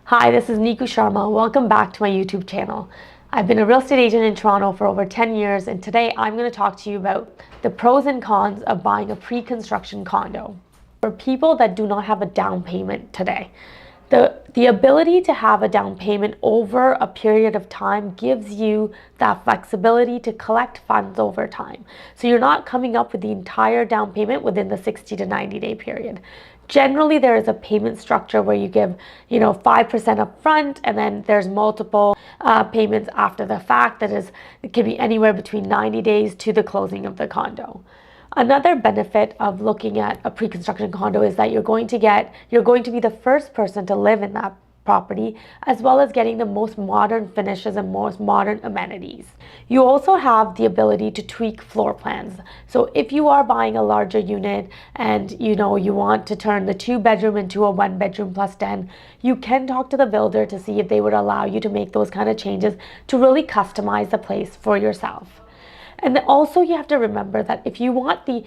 Hi, this is Nikku Sharma. Welcome back to my YouTube channel. I've been a real estate agent in Toronto for over 10 years, and today I'm going to talk to you about the pros and cons of buying a pre-construction condo. For people that do not have a down payment today, the ability to have a down payment over a period of time gives you that flexibility to collect funds over time. So you're not coming up with the entire down payment within the 60 to 90 day period. Generally, there is a payment structure where you give, 5% up front, and then there's multiple payments after the fact. It can be anywhere between 90 days to the closing of the condo. Another benefit of looking at a pre-construction condo is that you're going to be the first person to live in that property, as well as getting the most modern finishes and most modern amenities. You also have the ability to tweak floor plans. So if you are buying a larger unit and you want to turn the 2-bedroom into a 1-bedroom plus den, you can talk to the builder to see if they would allow you to make those kind of changes to really customize the place for yourself. And then also you have to remember that if you want the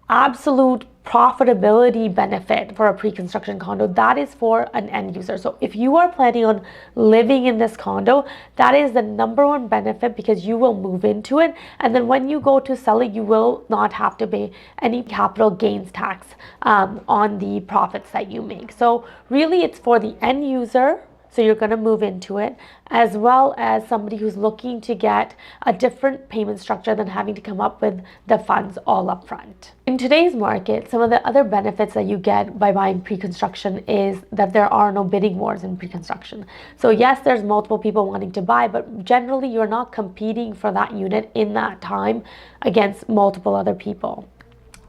absolute profitability benefit for a pre-construction condo, that is for an end user. So if you are planning on living in this condo, that is the number one benefit, because you will move into it, and then when you go to sell it, you will not have to pay any capital gains tax on the profits that you make. So really it's for the end user. So you're going to move into it, as well as somebody who's looking to get a different payment structure than having to come up with the funds all up front. In today's market, some of the other benefits that you get by buying pre-construction is that there are no bidding wars in pre-construction. So yes, there's multiple people wanting to buy, but generally you're not competing for that unit in that time against multiple other people.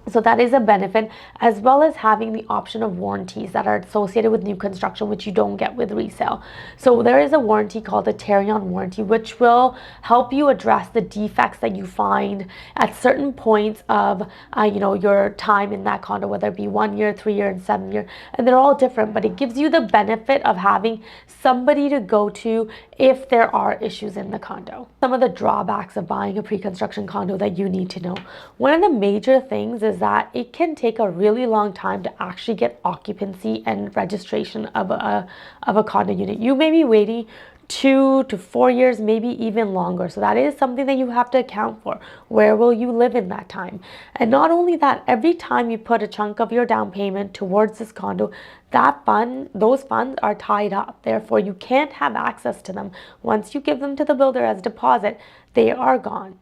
So that is a benefit, as well as having the option of warranties that are associated with new construction, which you don't get with resale. So there is a warranty called the herein warranty, which will help you address the defects that you find at certain points of your time in that condo, whether it be 1 year, 3 year, and 7 year. And they're all different, but it gives you the benefit of having somebody to go to if there are issues in the condo. Some of the drawbacks of buying a pre-construction condo that you need to know. One of the major things is that it can take a really long time to actually get occupancy and registration of a condo unit. You may be waiting 2 to 4 years, maybe even longer. So that is something that you have to account for. Where will you live in that time? And not only that, every time you put a chunk of your down payment towards this condo, those funds are tied up. Therefore, you can't have access to them. Once you give them to the builder as deposit, they are gone.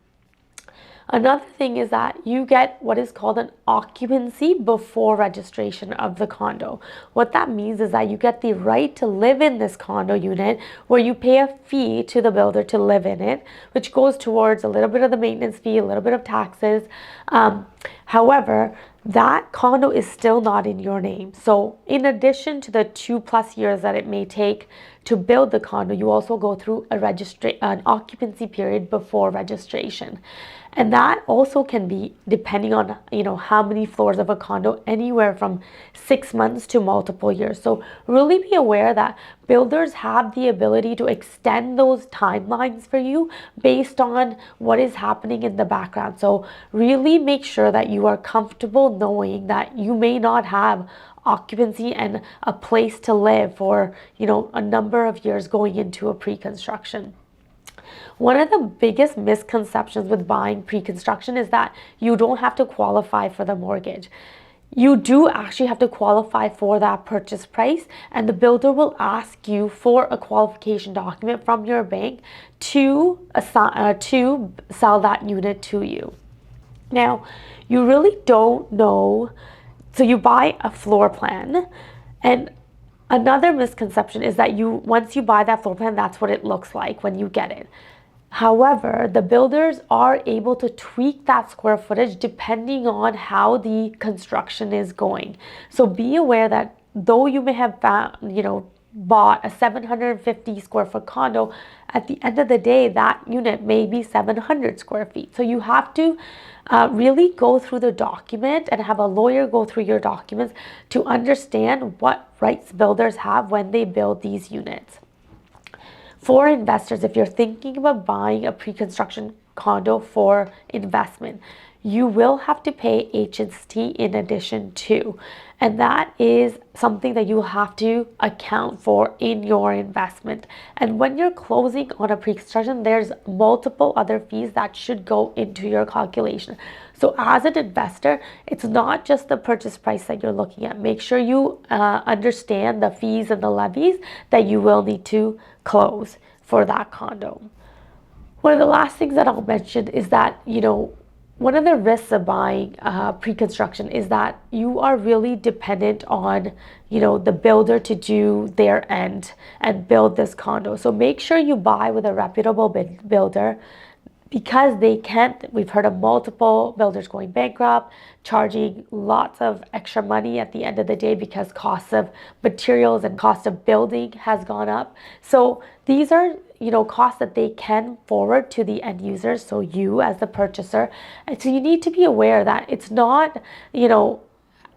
Another thing is that you get what is called an occupancy before registration of the condo. What that means is that you get the right to live in this condo unit, where you pay a fee to the builder to live in it, which goes towards a little bit of the maintenance fee, a little bit of taxes. However, that condo is still not in your name. So in addition to the 2+ years that it may take to build the condo, you also go through an occupancy period before registration. And that also can be, depending on how many floors of a condo, anywhere from 6 months to multiple years. So really be aware that builders have the ability to extend those timelines for you based on what is happening in the background. So really make sure that you are comfortable knowing that you may not have occupancy and a place to live for a number of years going into a pre-construction. One of the biggest misconceptions with buying pre-construction is that you don't have to qualify for the mortgage. You do actually have to qualify for that purchase price, and the builder will ask you for a qualification document from your bank to sell that unit to you. Now, you really don't know. So you buy a floor plan, and another misconception is that once you buy that floor plan, that's what it looks like when you get it. However, the builders are able to tweak that square footage depending on how the construction is going. So be aware that though you may have bought a 750 square foot condo, at the end of the day, that unit may be 700 square feet. So you have to really go through the document and have a lawyer go through your documents to understand what rights builders have when they build these units. For investors, if you're thinking about buying a pre-construction condo for investment, you will have to pay HST in addition to. And that is something that you have to account for in your investment. And when you're closing on a pre-construction, there's multiple other fees that should go into your calculation. So as an investor, it's not just the purchase price that you're looking at. Make sure you understand the fees and the levies that you will need to close for that condo. One of the last things that I'll mention is that, one of the risks of buying pre-construction is that you are really dependent on, the builder to do their end and build this condo. So make sure you buy with a reputable builder, because they can't. We've heard of multiple builders going bankrupt, charging lots of extra money at the end of the day because costs of materials and cost of building has gone up. So these are, costs that they can forward to the end users, so you as the purchaser. And so you need to be aware that it's not,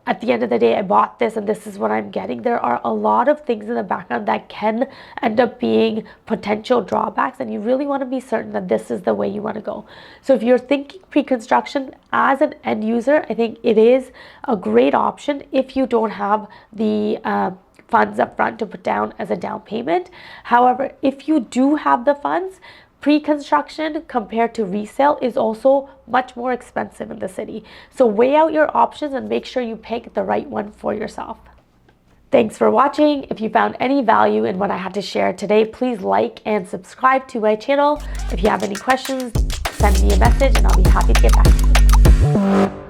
at the end of the day, I bought this and this is what I'm getting. There are a lot of things in the background that can end up being potential drawbacks, and you really want to be certain that this is the way you want to go. So if you're thinking pre-construction as an end user, I think it is a great option if you don't have the funds up front to put down as a down payment. However, if you do have the funds, pre-construction compared to resale is also much more expensive in the city. So weigh out your options and make sure you pick the right one for yourself. Thanks for watching. If you found any value in what I had to share today, please like and subscribe to my channel. If you have any questions, send me a message and I'll be happy to get back to you.